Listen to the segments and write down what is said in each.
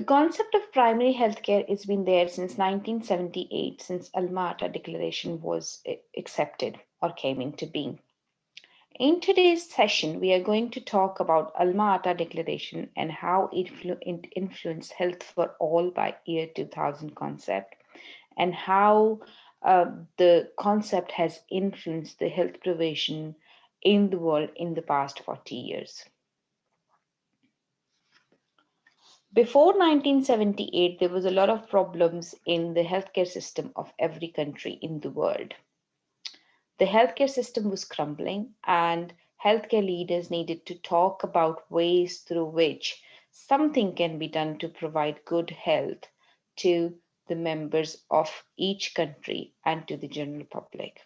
The concept of primary healthcare has been there since 1978, since Alma-Ata Declaration was accepted or came into being. In today's session, we are going to talk about Alma-Ata Declaration and how it influenced health for all by year 2000 concept, and how the concept has influenced the health provision in the world in the past 40 years. Before 1978, there was a lot of problems in the healthcare system of every country in the world. The healthcare system was crumbling, and healthcare leaders needed to talk about ways through which something can be done to provide good health to the members of each country and to the general public.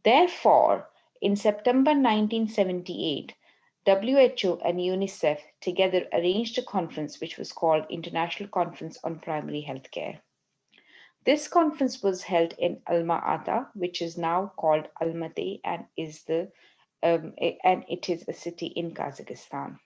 Therefore, in September 1978, WHO and UNICEF together arranged a conference which was called International Conference on Primary Healthcare. This conference was held in Alma-Ata, which is now called Almaty, and it is a city in Kazakhstan.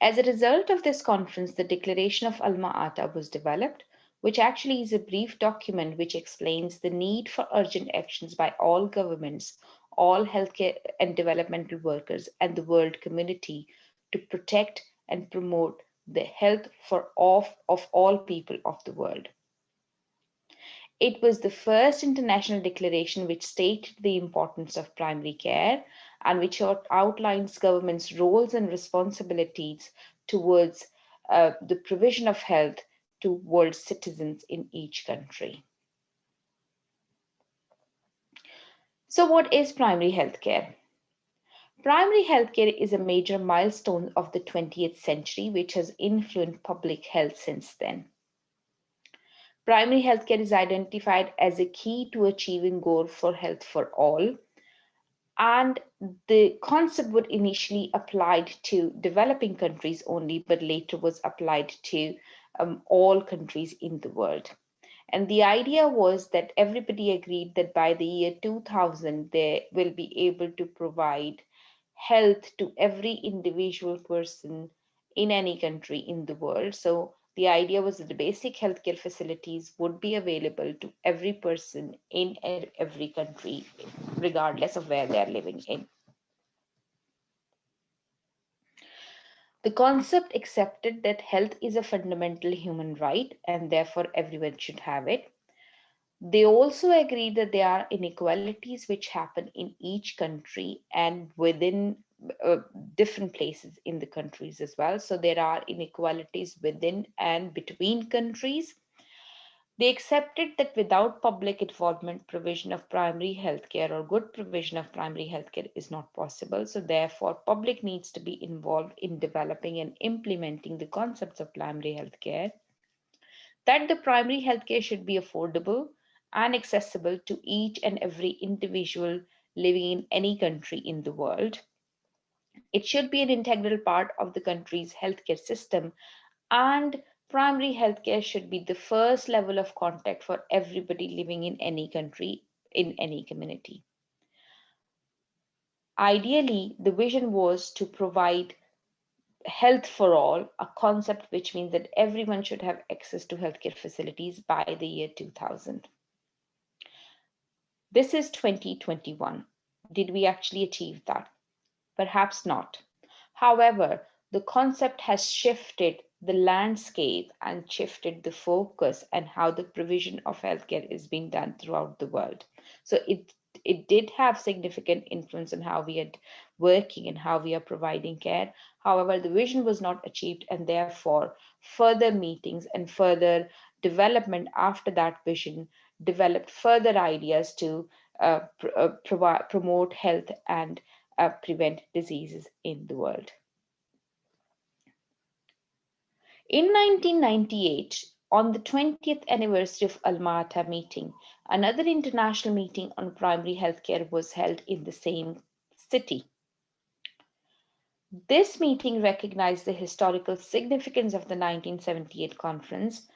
As a result of this conference, the Declaration of Alma-Ata was developed, which actually is a brief document which explains the need for urgent actions by all governments, all healthcare and developmental workers, and the world community to protect and promote the health of all people of the world. It was the first international declaration which stated the importance of primary care and which outlines governments' roles and responsibilities towards the provision of health to world citizens in each country. So what is primary healthcare? Primary healthcare is a major milestone of the 20th century which has influenced public health since then. Primary healthcare is identified as a key to achieving goal for health for all. And the concept was initially applied to developing countries only, but later was applied to all countries in the world. And the idea was that everybody agreed that by the year 2000, they will be able to provide health to every individual person in any country in the world. So the idea was that the basic healthcare facilities would be available to every person in every country, regardless of where they are living in. The concept accepted that health is a fundamental human right and therefore everyone should have it. They also agreed that there are inequalities which happen in each country and within different places in the countries as well. So there are inequalities within and between countries. They accepted that without public involvement, provision of primary healthcare or good provision of primary healthcare is not possible. So therefore, public needs to be involved in developing and implementing the concepts of primary healthcare. That the primary healthcare should be affordable and accessible to each and every individual living in any country in the world. It should be an integral part of the country's healthcare system, and primary healthcare should be the first level of contact for everybody living in any country, in any community. Ideally, the vision was to provide health for all, a concept which means that everyone should have access to healthcare facilities by the year 2000. This is 2021. Did we actually achieve that? Perhaps not. However, the concept has shifted the landscape and shifted the focus and how the provision of healthcare is being done throughout the world. So it did have significant influence on how we are working and how we are providing care. However, the vision was not achieved, and therefore further meetings and further development after that vision developed further ideas to promote health and prevent diseases in the world. In 1998, on the 20th anniversary of Alma-Ata meeting, another international meeting on primary healthcare was held in the same city. This meeting recognized the historical significance of the 1978 conference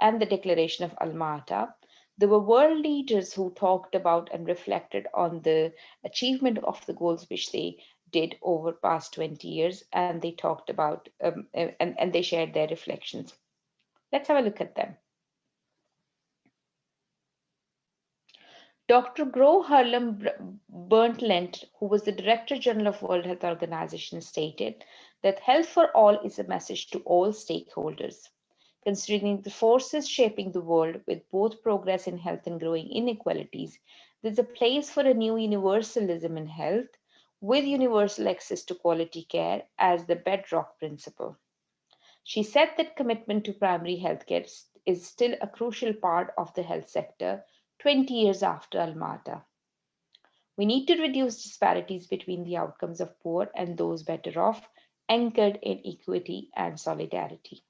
and the Declaration of Alma-Ata. There were world leaders who talked about and reflected on the achievement of the goals which they did over past 20 years, and they talked about and they shared their reflections. Let's have a look at them. Dr. Gro Harlem Brundtland, who was the Director General of World Health Organization, stated that health for all is a message to all stakeholders. Considering the forces shaping the world with both progress in health and growing inequalities, there's a place for a new universalism in health, with universal access to quality care as the bedrock principle. She said that commitment to primary healthcare is still a crucial part of the health sector 20 years after Alma-Ata. We need to reduce disparities between the outcomes of poor and those better off, anchored in equity and solidarity.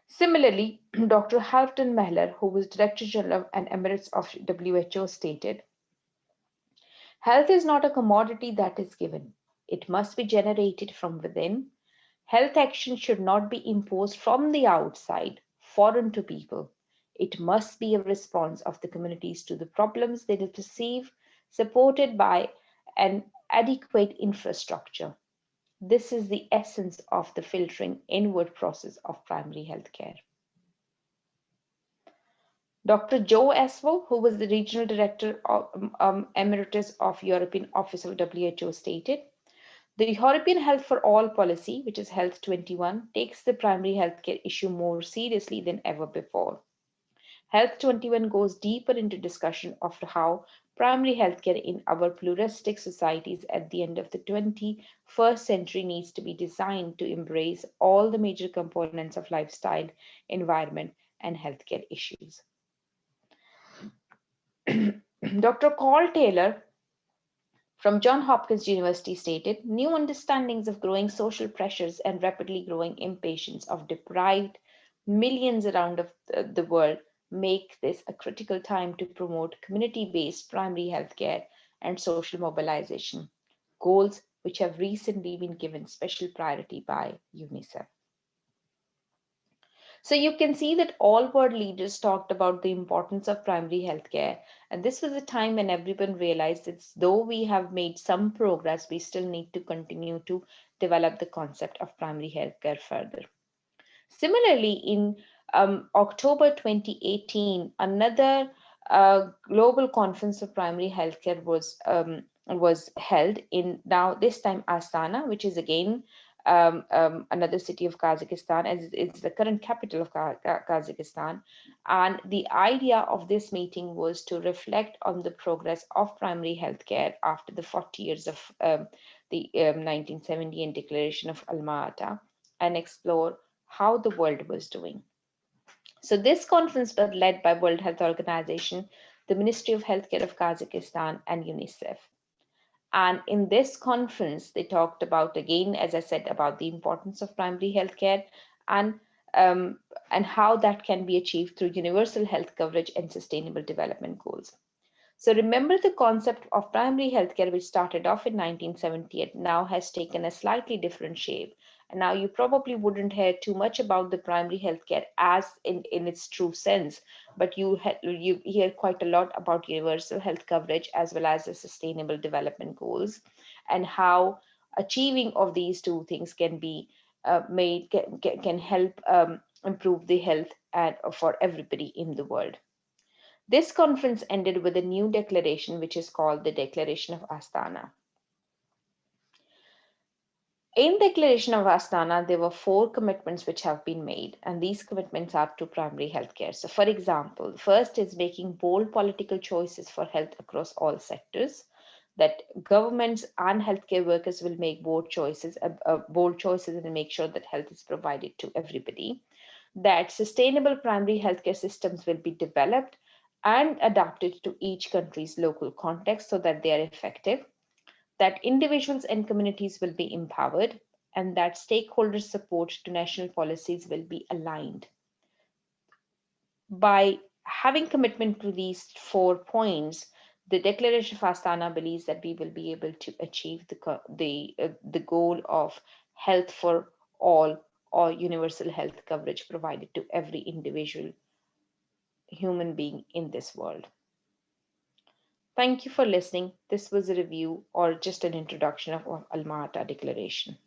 Similarly, Dr. Houghton Mahler, who was Director General and Emeritus of WHO, stated, health is not a commodity that is given. It must be generated from within. Health action should not be imposed from the outside, foreign to people. It must be a response of the communities to the problems they perceive, supported by an adequate infrastructure. This is the essence of the filtering inward process of primary healthcare. Dr. Joe Aswell, who was the Regional Director Emeritus of European Office of WHO, stated, the European Health for All policy, which is Health 21, takes the primary healthcare issue more seriously than ever before. Health 21 goes deeper into discussion of how primary healthcare in our pluralistic societies at the end of the 21st century needs to be designed to embrace all the major components of lifestyle, environment, and healthcare issues. Dr. Carl Taylor from Johns Hopkins University stated, new understandings of growing social pressures and rapidly growing impatience of deprived millions around the world make this a critical time to promote community-based primary healthcare and social mobilization, goals which have recently been given special priority by UNICEF. So you can see that all world leaders talked about the importance of primary healthcare. And this was a time when everyone realized that though we have made some progress, we still need to continue to develop the concept of primary healthcare further. Similarly, in October 2018, another global conference of primary healthcare was held in now this time Astana, which is again another city of Kazakhstan, as it's the current capital of Kazakhstan. And the idea of this meeting was to reflect on the progress of primary healthcare after the 40 years of the 1970 Declaration of Alma-Ata, and explore how the world was doing. So this conference was led by World Health Organization, the Ministry of Healthcare of Kazakhstan, and UNICEF. And in this conference, they talked about, again, as I said, about the importance of primary healthcare and and how that can be achieved through universal health coverage and sustainable development goals. So remember, the concept of primary healthcare, which started off in 1978, now has taken a slightly different shape. And now you probably wouldn't hear too much about the primary healthcare as in its true sense, but you hear quite a lot about universal health coverage as well as the sustainable development goals, and how achieving of these two things can be can help improve the health for everybody in the world. This conference ended with a new declaration, which is called the Declaration of Astana. In Declaration of Astana, there were 4 commitments which have been made, and these commitments are to primary healthcare. So, for example, first is making bold political choices for health across all sectors. That governments and healthcare workers will make bold choices and make sure that health is provided to everybody. That sustainable primary healthcare systems will be developed and adapted to each country's local context so that they are effective, that individuals and communities will be empowered, and that stakeholder support to national policies will be aligned. By having commitment to these 4 points, the Declaration of Astana believes that we will be able to achieve the goal of health for all, or universal health coverage provided to every individual human being in this world. Thank you for listening. This was a review or just an introduction of Alma-Ata Declaration.